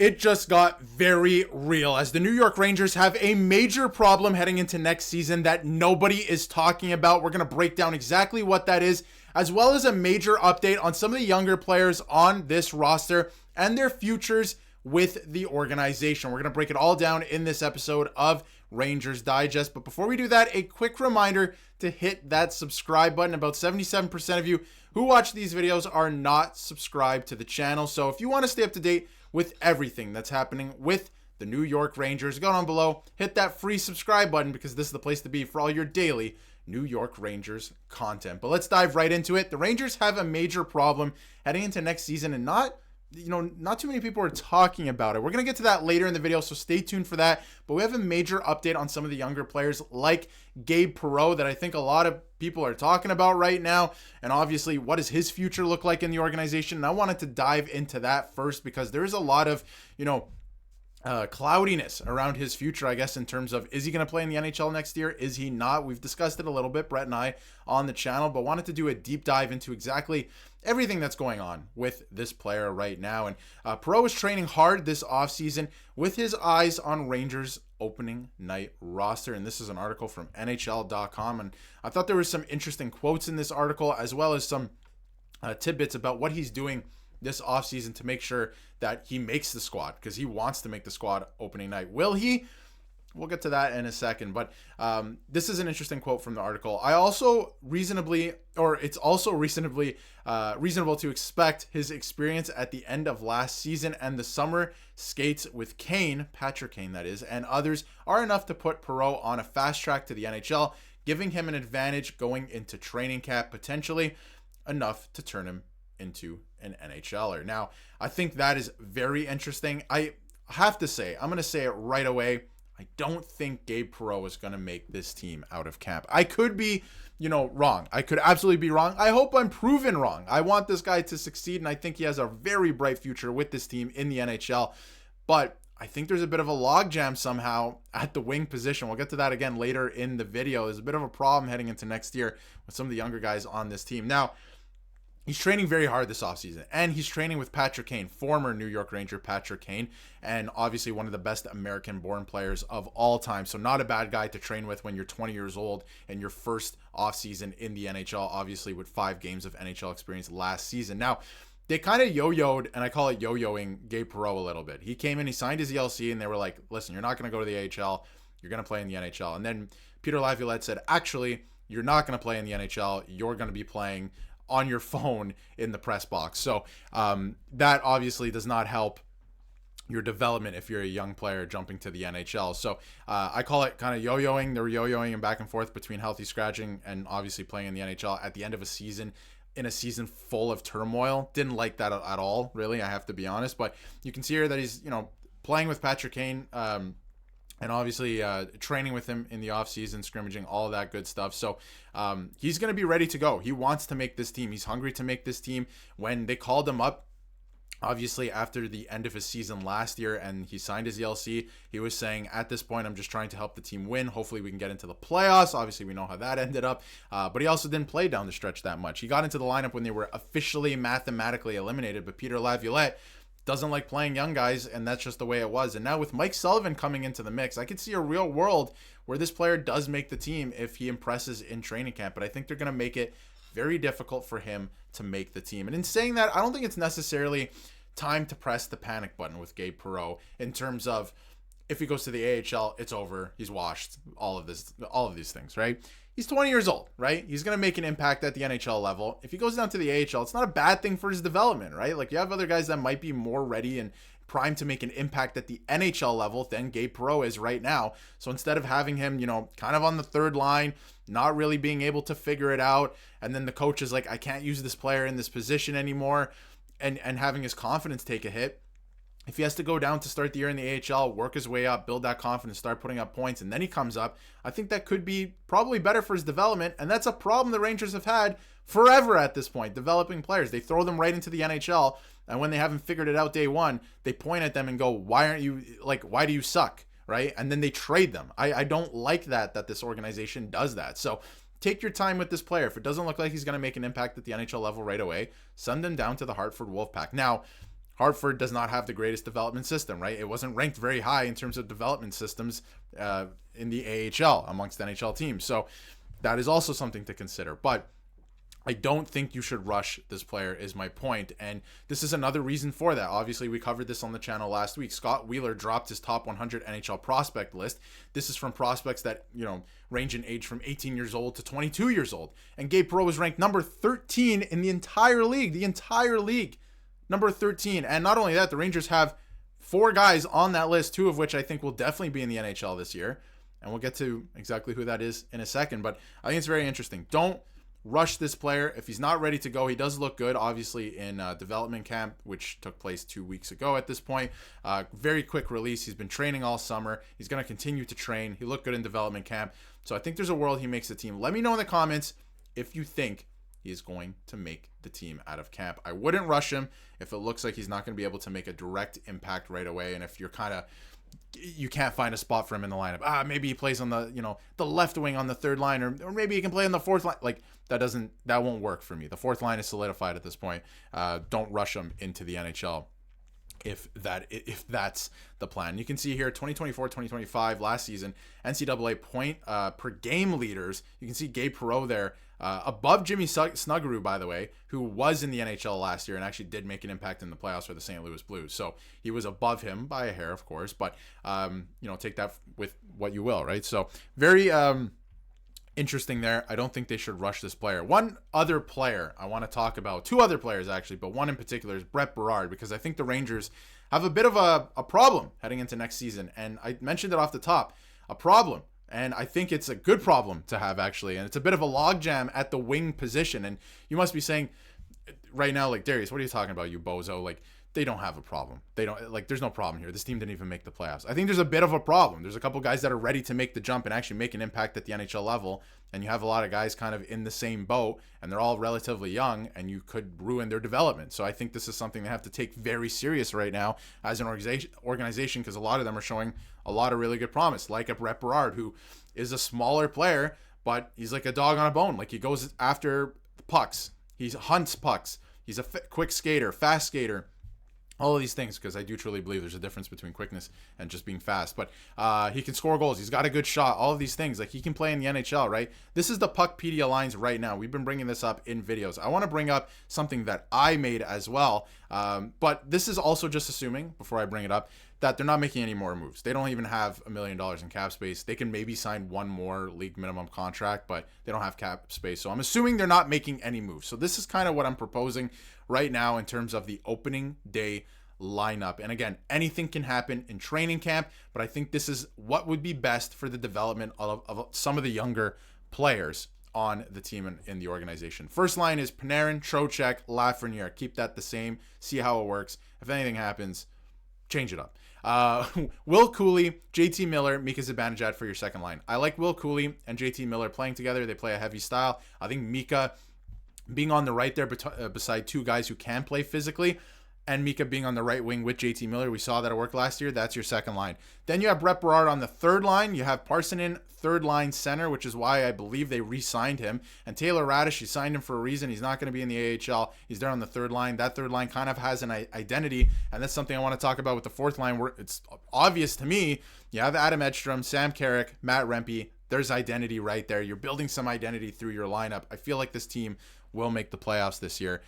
It just got very real as the New York Rangers have a major problem heading into next season that nobody is talking about. We're going to break down exactly what that is, as well as a major update on some of the younger players on this roster and their futures with the organization. We're going to break it all down in this episode of Rangers Digest. But before we do that, a quick reminder to hit that subscribe button. About 77% of you who watch these videos are not subscribed to the channel. So if you want to stay up to date with everything that's happening with the New York Rangers, go down below, hit that free subscribe button because this is the place to be for all your daily New York Rangers content. But let's dive right into it. The Rangers have a major problem heading into next season, and not too many people are talking about it. We're going to get to that later in the video, so stay tuned for that. But we have a major update on some of the younger players like Gabe Perreault that I think a lot of people are talking about right now. And obviously, what does his future look like in the organization? And I wanted to dive into that first because there is a lot of, cloudiness around his future, I guess, in terms of, is he going to play in the NHL next year? Is he not? We've discussed it a little bit, Brett and I, on the channel, but wanted to do a deep dive into exactly everything that's going on with this player right now. And Perreault is training hard this offseason with his eyes on Rangers opening night roster. And this is an article from NHL.com. And I thought there were some interesting quotes in this article, as well as some tidbits about what he's doing this offseason to make sure that he makes the squad, because he wants to make the squad opening night. Will he? We'll get to that in a second, but this is an interesting quote from the article. It's also reasonable to expect his experience at the end of last season and the summer skates with Kane, Patrick Kane that is, and others are enough to put Perreault on a fast track to the NHL, giving him an advantage going into training camp, potentially enough to turn him into an NHLer. Now, I think that is very interesting. I have to say, I'm going to say it right away, I don't think Gabe Perreault is going to make this team out of camp. I could be, wrong. I could absolutely be wrong. I hope I'm proven wrong. I want this guy to succeed, and I think he has a very bright future with this team in the NHL. But I think there's a bit of a logjam somehow at the wing position. We'll get to that again later in the video. There's a bit of a problem heading into next year with some of the younger guys on this team. Now, he's training very hard this offseason, and he's training with Patrick Kane, former New York Ranger Patrick Kane, and obviously one of the best American-born players of all time. So not a bad guy to train with when you're 20 years old and your first offseason in the NHL, obviously with 5 games of NHL experience last season. Now, they kind of yo-yoed, and I call it yo-yoing Gabe Perreault a little bit. He came in, he signed his ELC, and they were like, listen, you're not going to go to the AHL. You're going to play in the NHL. And then Peter Laviolette said, actually, you're not going to play in the NHL. You're going to be playing on your phone in the press box. So that obviously does not help your development if you're a young player jumping to the NHL. So I call it kind of yo-yoing. They're yo-yoing and back and forth between healthy scratching and obviously playing in the NHL at the end of a season, in a season full of turmoil. Didn't like that at all, really, I have to be honest. But you can see here that he's, playing with Patrick Kane, and obviously training with him in the offseason, scrimmaging, all of that good stuff. So he's going to be ready to go. He wants to make this team. He's hungry to make this team. When they called him up, obviously after the end of his season last year and he signed his ELC, he was saying, at this point, I'm just trying to help the team win. Hopefully we can get into the playoffs. Obviously we know how that ended up, but he also didn't play down the stretch that much. He got into the lineup when they were officially mathematically eliminated, but Peter Laviolette doesn't like playing young guys, and that's just the way it was. And now with Mike Sullivan coming into the mix, I could see a real world where this player does make the team if he impresses in training camp. But I think they're going to make it very difficult for him to make the team. And in saying that, I don't think it's necessarily time to press the panic button with Gabe Perreault in terms of, if he goes to the AHL, it's over. He's washed. All of these things, right? He's 20 years old, right? He's going to make an impact at the NHL level. If he goes down to the AHL, it's not a bad thing for his development, right? Like, you have other guys that might be more ready and primed to make an impact at the NHL level than Gabe Perreault is right now. So instead of having him, kind of on the third line, not really being able to figure it out, and then the coach is like, I can't use this player in this position anymore, and having his confidence take a hit, if he has to go down to start the year in the AHL, work his way up, build that confidence, start putting up points, and then he comes up, I think that could be probably better for his development. And that's a problem the Rangers have had forever at this point, developing players. They throw them right into the NHL, and when they haven't figured it out day one, they point at them and go, why do you suck, right? And then they trade them. I don't like that this organization does that. So take your time with this player. If it doesn't look like he's going to make an impact at the NHL level right away, send him down to the Hartford Wolfpack. Now, Hartford does not have the greatest development system, right? It wasn't ranked very high in terms of development systems in the AHL amongst NHL teams. So that is also something to consider. But I don't think you should rush this player is my point. And this is another reason for that. Obviously, we covered this on the channel last week. Scott Wheeler dropped his top 100 NHL prospect list. This is from prospects that, range in age from 18 years old to 22 years old. And Gabe Perreault was ranked number 13 in the entire league. Number 13. And not only that, the Rangers have 4 guys on that list, 2 of which I think will definitely be in the NHL this year. And we'll get to exactly who that is in a second. But I think it's very interesting. Don't rush this player. If he's not ready to go, he does look good, obviously, in development camp, which took place 2 weeks ago at this point. Very quick release. He's been training all summer. He's going to continue to train. He looked good in development camp. So I think there's a world he makes the team. Let me know in the comments if you think he is going to make the team out of camp. I wouldn't rush him if it looks like he's not going to be able to make a direct impact right away. And if you're you can't find a spot for him in the lineup. Maybe he plays on the, the left wing on the third line, or maybe he can play on the fourth line. Like that won't work for me. The fourth line is solidified at this point. Don't rush him into the NHL if that's the plan. You can see here 2024-2025 last season NCAA point per game leaders. You can see Gabe Perreault there above Jimmy Snuggerud, by the way, who was in the NHL last year and actually did make an impact in the playoffs for the St. Louis Blues. So he was above him by a hair, of course, but take that with what you will, right? So very interesting there. I don't think they should rush this player. One other player I want to talk about, 2 other players actually, but one in particular is Brett Berard, because I think the Rangers have a bit of a problem heading into next season. And I mentioned it off the top, a problem. And I think it's a good problem to have, actually. And it's a bit of a logjam at the wing position. And you must be saying right now, like, Darius, what are you talking about, you bozo? Like, they don't have a problem. They don't, like, there's no problem here. This team didn't even make the playoffs. I think there's a bit of a problem. There's a couple guys that are ready to make the jump and actually make an impact at the NHL level. And you have a lot of guys kind of in the same boat, and they're all relatively young, and you could ruin their development. So I think this is something they have to take very serious right now as an organization, because a lot of them are showing a lot of really good promise, like a Brett Berard, who is a smaller player, but he's like a dog on a bone. Like, he goes after pucks. He hunts pucks. He's a quick skater, fast skater. All of these things, because I do truly believe there's a difference between quickness and just being fast. But he can score goals. He's got a good shot. All of these things. Like, he can play in the NHL, right? This is the Puckpedia lines right now. We've been bringing this up in videos. I want to bring up something that I made as well. But this is also just assuming, before I bring it up, that they're not making any more moves. They don't even have $1 million in cap space. They can maybe sign one more league minimum contract, but they don't have cap space. So I'm assuming they're not making any moves. So this is kind of what I'm proposing right now in terms of the opening day lineup. And again, anything can happen in training camp, but I think this is what would be best for the development of some of the younger players on the team in the organization. First line is Panarin, Trocheck, Lafreniere. Keep that the same. See how it works. If anything happens, change it up. Will Cooley, JT Miller, Mika Zibanejad for your second line. I like Will Cooley and JT Miller playing together. They play a heavy style. I think Mika being on the right there beside 2 guys who can play physically, and Mika being on the right wing with JT Miller. We saw that it worked last year. That's your second line. Then you have Brett Berard on the third line. You have Parssinen, third line center, which is why I believe they re-signed him. And Taylor Radish, you signed him for a reason. He's not going to be in the AHL. He's there on the third line. That third line kind of has an identity, and that's something I want to talk about with the fourth line, where it's obvious to me. You have Adam Edstrom, Sam Carrick, Matt Rempe. There's identity right there. You're building some identity through your lineup. I feel like this team will make the playoffs this year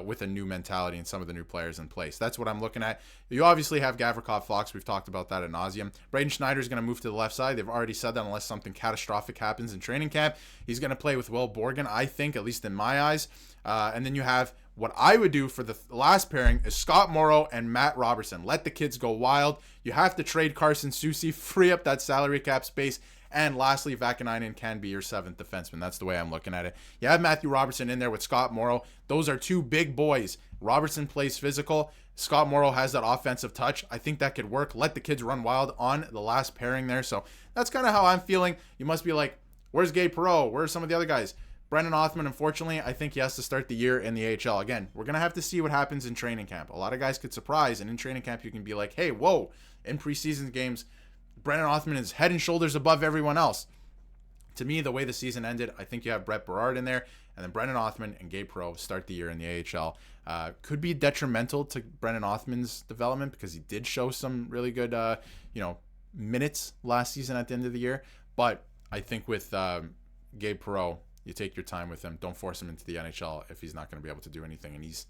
with a new mentality and some of the new players in place. That's what I'm looking at. You obviously have Gavrikov Fox. We've talked about that ad nauseum. Braden Schneider is going to move to the left side. They've already said that unless something catastrophic happens in training camp. He's going to play with Will Borgen, I think, at least in my eyes. And then you have what I would do for the last pairing is Scott Morrow and Matt Robertson. Let the kids go wild. You have to trade Carson Soucy, free up that salary cap space. And lastly, Vakanainen can be your 7th defenseman. That's the way I'm looking at it. You have Matthew Robertson in there with Scott Morrow. Those are 2 big boys. Robertson plays physical. Scott Morrow has that offensive touch. I think that could work. Let the kids run wild on the last pairing there. So that's kind of how I'm feeling. You must be like, where's Gabe Perreault? Where's some of the other guys? Brendan Othman, unfortunately, I think he has to start the year in the AHL. Again, we're going to have to see what happens in training camp. A lot of guys could surprise, and in training camp you can be like, hey, whoa, in preseason games, Brendan Othman is head and shoulders above everyone else. To me, the way the season ended, I think you have Brett Berard in there, and then Brennan Othmann and Gabe Perreault start the year in the AHL. Could be detrimental to Brennan Othmann's development because he did show some really good, minutes last season at the end of the year. But I think with Gabe Perreault, you take your time with him. Don't force him into the NHL if he's not going to be able to do anything, and he's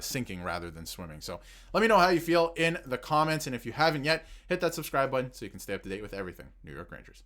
sinking rather than swimming. So let me know how you feel in the comments, and if you haven't yet, hit that subscribe button so you can stay up to date with everything New York Rangers.